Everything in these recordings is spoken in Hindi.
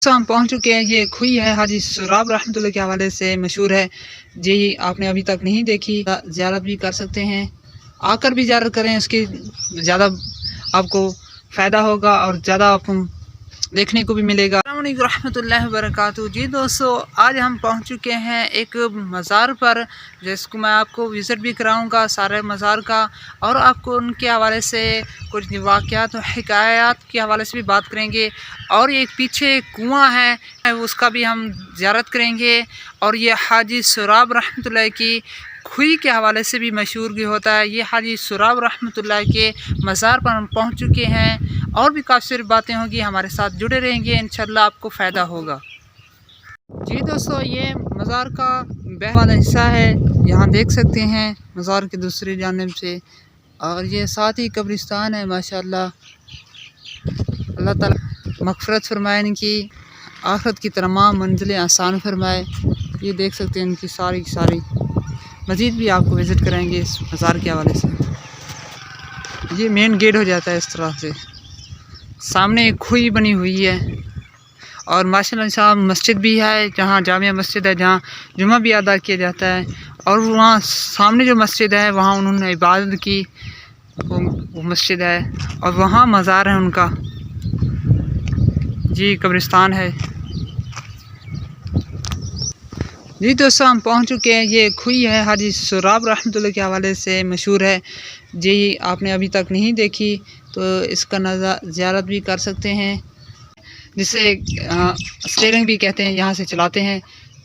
तो हम पहुंच चुके हैं। ये खुई है हाजी सुराब रहमतुल्लाह के हवाले से मशहूर है जी। आपने अभी तक नहीं देखी, ज़ियारत भी कर सकते हैं, आकर भी ज़ियारत करें, उसकी ज़्यादा आपको फ़ायदा होगा और ज़्यादा आपको देखने को भी मिलेगा। अस्सलाम वालेकुम रहमतुल्लाहि व बरकातहू। जी दोस्तों, आज हम पहुंच चुके हैं एक मज़ार पर, जिसको मैं आपको विज़िट भी कराऊंगा सारे मज़ार का, और आपको उनके हवाले से कुछ वाक़यात और हिकायात के हवाले से भी बात करेंगे। और एक पीछे कुआं है, उसका भी हम ज़ियारत करेंगे। और ये हाजी सुराब रहमतुल्लाह की खुई के हवाले से भी मशहूर भी होता है। ये हाजी सुराब रहमतुल्लाह के मज़ार पर हम पहुँच चुके हैं, और भी काफ़ी सारी बातें होंगी, हमारे साथ जुड़े रहेंगे, इंशाल्लाह आपको फ़ायदा होगा। जी दोस्तों, ये मज़ार का बैक वाला हिस्सा है, यहाँ देख सकते हैं मज़ार की दूसरी जानिब से। और ये साथ ही कब्रिस्तान है। माशाल्लाह, अल्लाह ताला मग़फ़िरत फ़रमाए, इनकी आखिरत की तमाम मंजिलें आसान फरमाए। ये देख सकते हैं इनकी सारी मज़ीद भी आपको विज़िट कराएंगे इस मज़ार के हवाले से। ये मेन गेट हो जाता है इस तरह से, सामने एक खुई बनी हुई है। और माशाल्लाह साहब मस्जिद भी है, जहाँ जामिया मस्जिद है, जहाँ जुमा भी अदा किया जाता है। और वहाँ सामने जो मस्जिद है, वहाँ उन्होंने इबादत की, वो मस्जिद है, और वहाँ मज़ार है उनका। जी कब्रिस्तान है। जी दोस्तों, हम पहुंच चुके हैं। ये खुई है हाजी सुराब रहमतुल्लाह के हवाले से मशहूर है जी। आपने अभी तक नहीं देखी तो इसका ज़ियारत भी कर सकते हैं, जिसे स्टेयरिंग भी कहते हैं। यहाँ से चलाते हैं,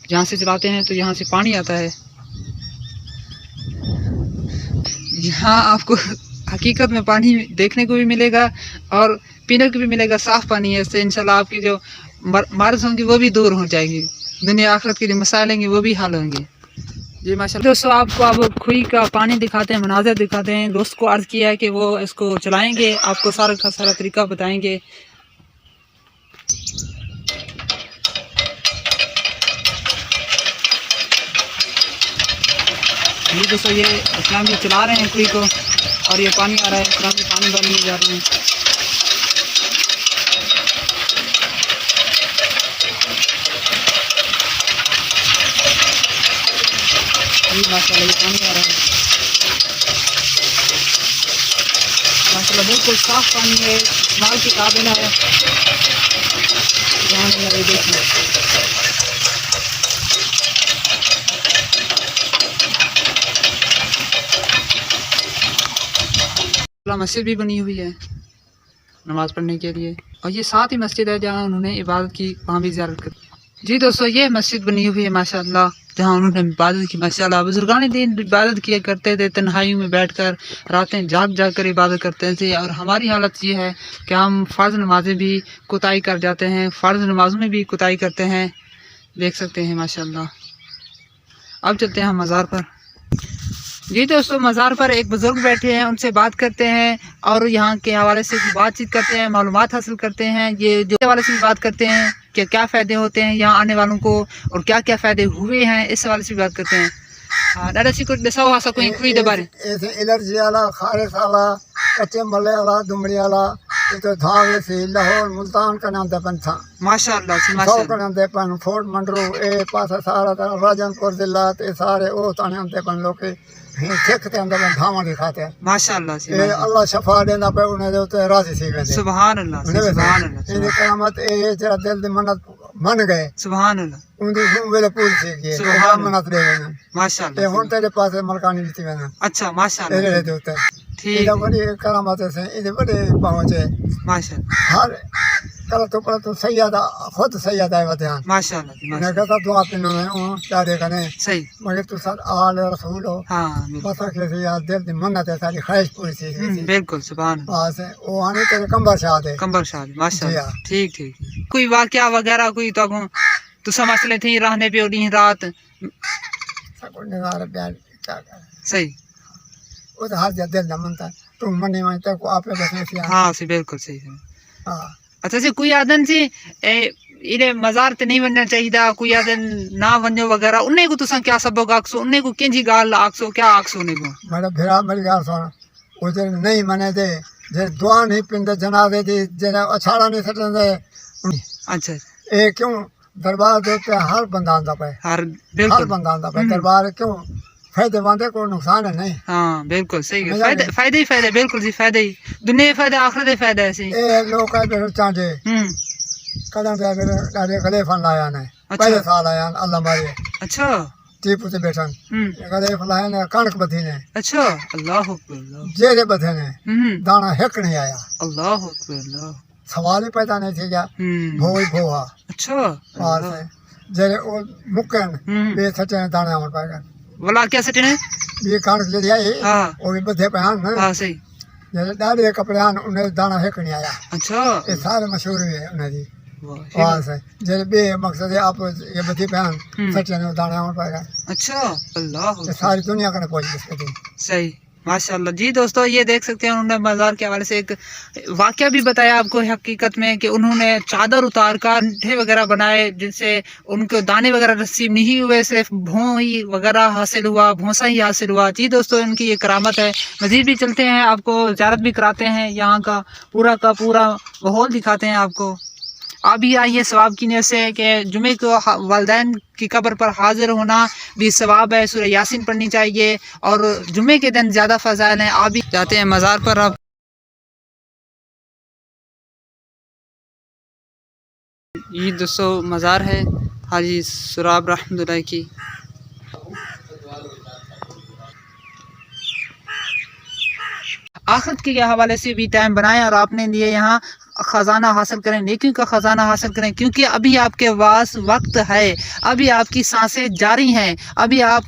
जहाँ से चलाते हैं तो यहाँ से पानी आता है। यहाँ आपको हकीकत में पानी देखने को भी मिलेगा और पीने को भी मिलेगा। साफ़ पानी है, इससे इंशाल्लाह आपकी जो मर्ज़ होंगी वो भी दूर हो जाएगी, दुनिया आखिरत के जो मसाइल होंगे वो भी हल होंगे। जी माशाल्लाह। दोस्तों, आपको अब खुई का पानी दिखाते हैं, मनाज़र दिखाते हैं। दोस्त को अर्ज़ किया है कि वो इसको चलाएँगे, आपको सारा का सारा तरीका बताएँगे। ये दोस्तों, ये इस्लाम भी चला रहे हैं खुई को, और ये पानी आ रहा है, इस्लाम भी पानी भरने जा रहे हैं। माशाल्लाह ये पानी आ रहा है, माशाल्लाह बिल्कुल साफ़ पानी है, इस्तेमाल के काबिल है। ये देखिए, मस्जिद भी बनी हुई है नमाज़ पढ़ने के लिए, और ये साथ ही मस्जिद है जहाँ उन्होंने इबादत की, वहाँ भी ज़ियारत की। जी दोस्तों, ये मस्जिद बनी हुई है माशाल्लाह, जहाँ उन्होंने इबादत की। माशाल्लाह बुजुर्गान दीन इबादत किया करते थे, तन्हाइयों में बैठकर, रातें जाग जाग कर इबादत करते थे। और हमारी हालत ये है कि हम फ़र्ज़ नमाज़ें भी कोताही कर जाते हैं, फ़र्ज़ नमाज़ों में भी कोताही करते हैं, देख सकते हैं माशाल्लाह। अब चलते हैं हम मज़ार पर। जी दोस्तों, मज़ार पर एक बुज़ुर्ग बैठे हैं, उनसे बात करते हैं और यहाँ के हवाले से बातचीत करते हैं, मालूमात हासिल करते हैं। ये जो हवाले से भी बात करते हैं कि क्या फ़ायदे होते हैं यहाँ आने वालों को, और क्या क्या फ़ायदे हुए हैं, इस हवाले से भी बात करते हैं। ॾाढा सी कुछ ॾिसो आहे कोई खुई दे बारे ऐसे एलर्जी वाला, खारिश वाला, कच्चे मल्ले वाला, दुमड़ी वाला, ये तो धाग से लाहौर मुल्तान का नाम दपन था। माशाल्लाह सौ का नाम दपन, फोर्ट मंडरो, ए पासा सारा तरह राजनपुर जिला ते सारे ओ ताने हम दपन लोग के देखते हम दपन धामा दिखाते हैं। माशाल्लाह सी ए अल्लाह शफा देना पे उन्हें जो ते राजी सी गए। सुभान अल्लाह, सुभान अल्लाह। इन क़यामत ए जरा दिल दी मन्नत मन गए, सुभान अल्लाह, उनकी वेले पूरी सी गई, सुभान मन्नत दे गए माशाल्लाह। ए हुन तेरे पास मलकानी दी वेना। अच्छा माशाल्लाह, ए देते ठीक इधर बड़ी करामत से इधर बड़े पहुंचे माशाल्लाह। हर कल तो पर तो सैयदा खुद सैयदा है वतन माशाल्लाह, मैं कहता दुआ पिनो है ओ क्या दे कने सही, मगर तू साथ आल रसूल हो। हाँ बस के से यार दिल दी मन्नत है, सारी ख्वाहिश पूरी थी। बिल्कुल सुभान अल्लाह। बस ओ आने तेरे कंबर शाद है, कंबर शाद माशाल्लाह। ठीक ठीक। कोई वाकया वगैरह कोई तो मसले थी रहने पे उड़ी रात सको निगार प्यार क्या कर सही, वो तो हर दिल दा मनता तू मने में तक आप बसने से। हाँ सी बिल्कुल सही। हां अच्छा जी, कोई आदन सी इने मज़ार ते नहीं वनना चाहिए, कोई आदन ना वनो वगैरह, उन्हें को तुसा क्या सबक आखसो, उन्हें को केंजी गाल आखसो, क्या आखसो उन्हें को? मेरा फिरा मेरी गाल सुन, वो जे नहीं मने दे, जे दुआ नहीं पिंदे जनाजे दी, जे अछाड़ा नहीं सटंदे। अच्छा ये क्यों दरबार दे उत्ते हर बंदा आंदा पे, हर हर बिल्कुल बंदा आंदा पे दरबार क्यों फायदे वांदे को नुकसान है नहीं। हाँ बिल्कुल सही है, मजा फायदे नहीं। फायदे ही फायदे, बिल्कुल जी फायदे ही, दुनिया फायदे आखिरत फायदा ऐसे ही। ये लोग का फिर चांजे कदम से फिर डारे गले फन लाया ने अच्छा। पहले साल आया अल्लाह मारे अच्छा टीपू से बैठन गले फलाया ने कणक बथी ने अच्छा, अल्लाह अकबर जेरे बथे ने दाना हिक नहीं आया। अल्लाह अकबर अल्लाह। सवाल ही पैदा नहीं थी गया भो ही भोआ अच्छा पास है जेरे ओ मुकन बे सटे दाने आवन पाएगा वाला क्या सटे ने ये कणक जे आई हाँ ओ भी बधे पे हां हाँ सही। जेरे डाले कपड़े आन उन्हें दाना हिक नहीं आया। अच्छा ये सारे मशहूर है उन्हें दी वाह, पास है जेरे बे मकसद है आप ये बधे पे हां सटे ने दाने आवन पाएगा। अच्छा अल्लाह ये अकबर। सारी दुनिया का पहुंच इसके दिन सही माशाल्लाह जी। दोस्तों ये देख सकते हैं उन्होंने मज़ार के हवाले से एक वाक़या भी बताया आपको हकीकत में कि उन्होंने चादर उतार कर अंडे वगैरह बनाए जिनसे उनको दाने वगैरह नसीब नहीं हुए, सिर्फ भों ही वगैरह हासिल हुआ, भोंसा ही हासिल हुआ। जी दोस्तों इनकी ये करामत है। मज़ीद भी चलते हैं, आपको ज़ियारत भी कराते हैं, यहाँ का पूरा माहौल दिखाते हैं आपको। आप भी आइए सवाब की नीयत से कि जुमे को वालिदैन की कब्र पर हाजिर होना भी सवाब है। सूरह यासीन पढ़नी चाहिए और जुमे के दिन ज़्यादा फ़ज़ाइल हैं। आप भी जाते हैं मज़ार पर। आप ये दोस्तों मज़ार है हाजी सुराब रहमतुल्लाह की। आखिरत के हवाले से भी टाइम बनाएं और आपने लिए यहाँ ख़जाना हासिल करें, नेकियों का ख़जाना हासिल करें, क्योंकि अभी आपके पास वक्त है, अभी आपकी सांसें जारी हैं, अभी आप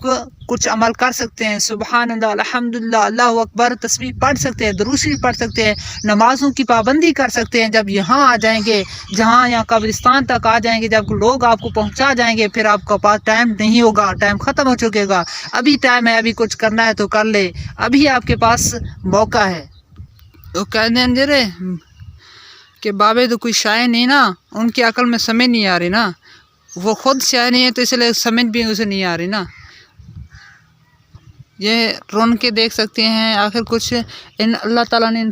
कुछ अमल कर सकते हैं। सुबहान अल्लाह, अल्हम्दुलिल्लाह, अल्लाहु अकबर, तस्बीह पढ़ सकते हैं, दुरूद शरीफ पढ़ सकते हैं, नमाज़ों की पाबंदी कर सकते हैं। जब यहाँ आ जाएंगे, जहाँ यहाँ कब्रिस्तान तक आ जाएंगे, जब लोग आपको पहुँचा जाएंगे, फिर आपके पास टाइम नहीं होगा, टाइम ख़त्म हो चुकेगा। अभी टाइम है, अभी कुछ करना है तो कर ले, अभी आपके पास मौका है। तो कह दें जरे कि बाबे तो कोई शायर नहीं ना, उनकी अकल में समझ नहीं आ रही ना, वो खुद शायर नहीं है तो इसलिए समझ भी उसे नहीं आ रही ना। ये रोन के देख सकते हैं आखिर कुछ इन अल्लाह ताला ने इन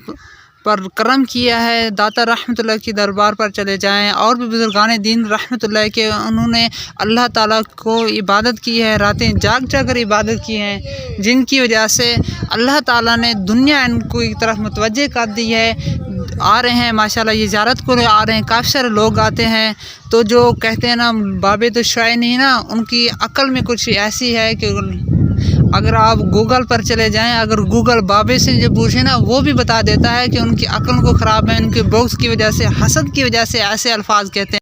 पर करम किया है। दाता रहमतुल्लाह की दरबार पर चले जाएं और भी बुजुर्गान दीन रहमतुल्लाह के, उन्होंने अल्लाह ताला को इबादत की है, रातें जाग जाग कर इबादत की है, जिनकी वजह से अल्लाह ताला ने दुनिया इनको एक तरफ मुतवज्जे कर दी है। आ रहे हैं माशाल्लाह, ये ज़ियारत को आ रहे हैं, काफ़ी सारे लोग आते हैं। तो जो कहते हैं ना बाबे तो शायर नहीं ना, उनकी अकल में कुछ ऐसी है कि अगर आप गूगल पर चले जाएं, अगर गूगल बाबे से जो पूछे ना, वो भी बता देता है कि उनकी अकल को ख़राब है, उनके बुग़्ज़ की वजह से, हसद की वजह से ऐसे अल्फाज कहते हैं।